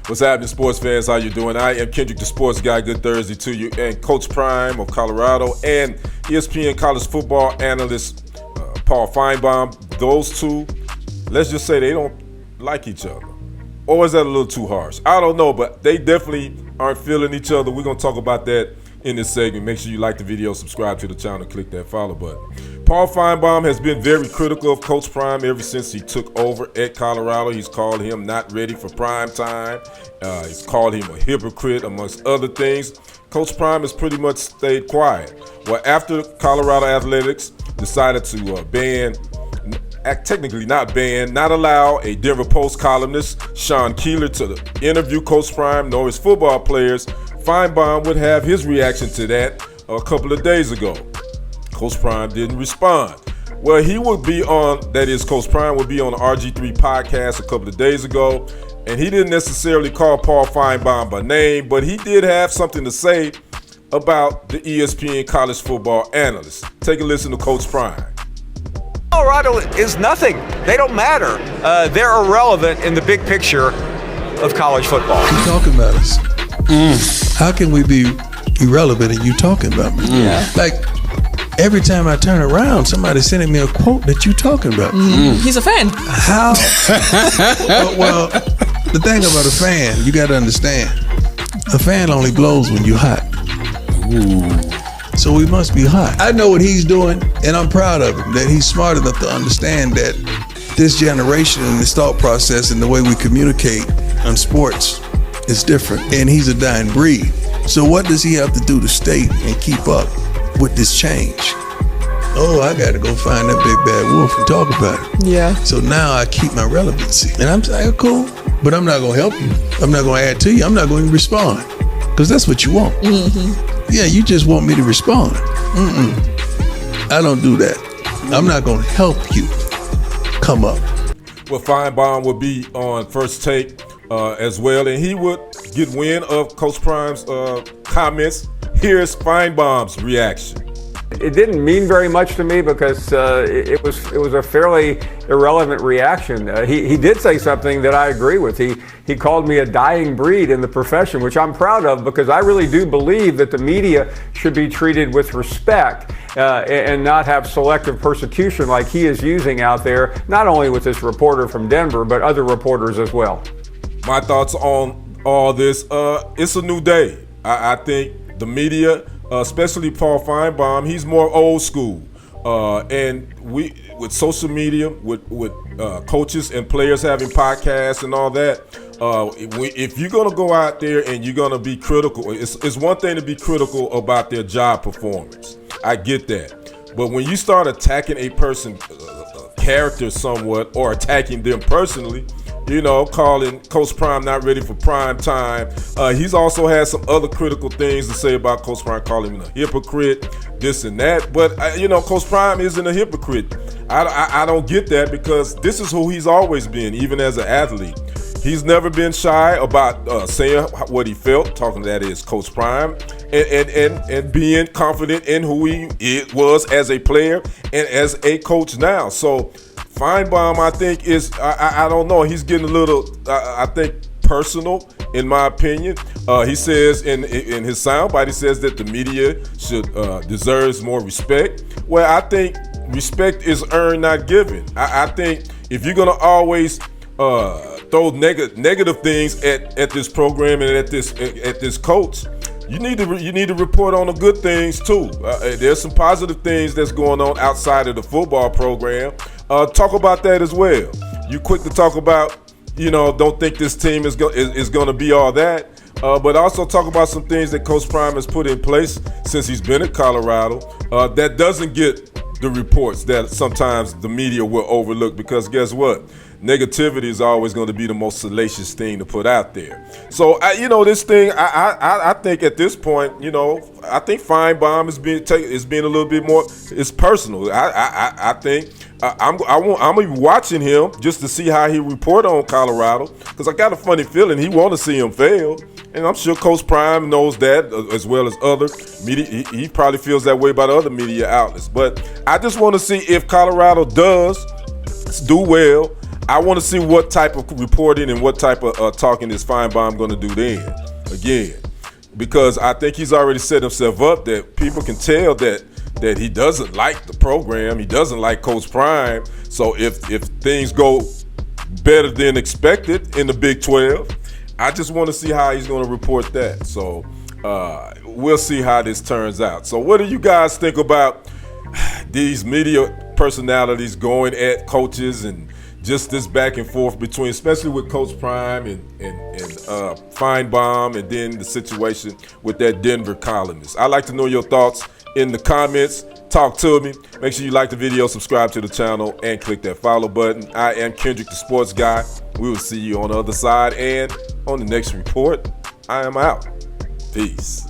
What's happening, sports fans? How you doing? I am Kendrick, the sports guy. Good Thursday to you. And Coach Prime of Colorado and ESPN college football analyst Paul Finebaum. Those two, let's just say they don't like each other. Or is that a little too harsh? I don't know, but they definitely aren't feeling each other. We're going to talk about that in this segment. Make sure you like the video, subscribe to the channel, and click that follow button. Paul Finebaum has been very critical of Coach Prime ever since he took over at Colorado. He's called him not ready for prime time. He's called him a hypocrite, amongst other things. Coach Prime has pretty much stayed quiet. Well, after Colorado Athletics decided to not allow a Denver Post columnist, Sean Keeler, to interview Coach Prime nor his football players, Finebaum would have his reaction to that a couple of days ago. Coach Prime didn't respond. Well, Coach Prime would be on the RGIII podcast a couple of days ago, and he didn't necessarily call Paul Finebaum by name, but he did have something to say about the ESPN college football analyst. Take a listen to Coach Prime. Colorado is nothing. They don't matter. They're irrelevant in the big picture of college football. You talking about us? How can we be irrelevant and you talking about me? Like, every time I turn around, somebody's sending me a quote that you talking about. He's a fan. How? well, the thing about a fan, you got to understand, a fan only blows when you're hot. So we must be hot. I know what he's doing, and I'm proud of him, that he's smart enough to understand that this generation and this thought process and the way we communicate on sports is different, and he's a dying breed. So what does he have to do to stay and keep up with this change? Oh, I got to go find that big bad wolf and talk about it. Yeah. So now I keep my relevancy. And I'm saying, cool, but I'm not going to help you. I'm not going to add to you. I'm not going to respond, because that's what you want. Yeah, you just want me to respond. I don't do that. I'm not going to help you come up. Well, Finebaum would be on First Take as well, and he would get wind of Coach Prime's comments. Here's Finebaum's reaction. It didn't mean very much to me because it was a fairly irrelevant reaction. He did say something that I agree with. He called me a dying breed in the profession, which I'm proud of, because I really do believe that the media should be treated with respect and not have selective persecution like he is using out there, not only with this reporter from Denver, but other reporters as well. My thoughts on all this, it's a new day. I think the media, especially Paul Finebaum, he's more old school. And with social media, with coaches and players having podcasts and all that, if you're going to go out there and you're going to be critical, it's one thing to be critical about their job performance. I get that. But when you start attacking a person's character somewhat, or attacking them personally, calling Coach Prime not ready for prime time. He's also had some other critical things to say about Coach Prime, calling him a hypocrite, this and that. But, Coach Prime isn't a hypocrite. I don't get that, because this is who he's always been, even as an athlete. He's never been shy about saying what he felt, talking that is Coach Prime, and being confident in who he was as a player and as a coach now. So Finebaum, I think, I don't know, he's getting a little, I think, personal, in my opinion. He says in his soundbite, he says that the media deserves more respect. Well, I think respect is earned, not given. I think if you're going to always throw negative things at this program and at this coach, you need to report on the good things too. There's some positive things that's going on outside of the football program. Talk about that as well. You quick to talk about, don't think this team is going to be all that. But also talk about some things that Coach Prime has put in place since he's been at Colorado that doesn't get the reports that sometimes the media will overlook, because guess what? Negativity is always going to be the most salacious thing to put out there. So, this thing, I think at this point, I think Finebaum is being a little bit more, it's personal. I think I'm gonna be watching him just to see how he report on Colorado, because I got a funny feeling he want to see him fail. And I'm sure Coach Prime knows that, as well as other media. He probably feels that way about other media outlets. But I just want to see if Colorado does do well. I want to see what type of reporting and what type of talking is Finebaum going to do then, again. Because I think he's already set himself up that people can tell that he doesn't like the program. He doesn't like Coach Prime. So if things go better than expected in the Big 12, I just want to see how he's going to report that. So we'll see how this turns out. So what do you guys think about these media personalities going at coaches and just this back and forth between, especially with Coach Prime and Finebaum, and then the situation with that Denver columnist? I'd like to know your thoughts in the comments. Talk to me. Make sure you like the video, subscribe to the channel, and click that follow button. I am Kendrick, the Sports Guy. We will see you on the other side, and on the next report, I am out. Peace.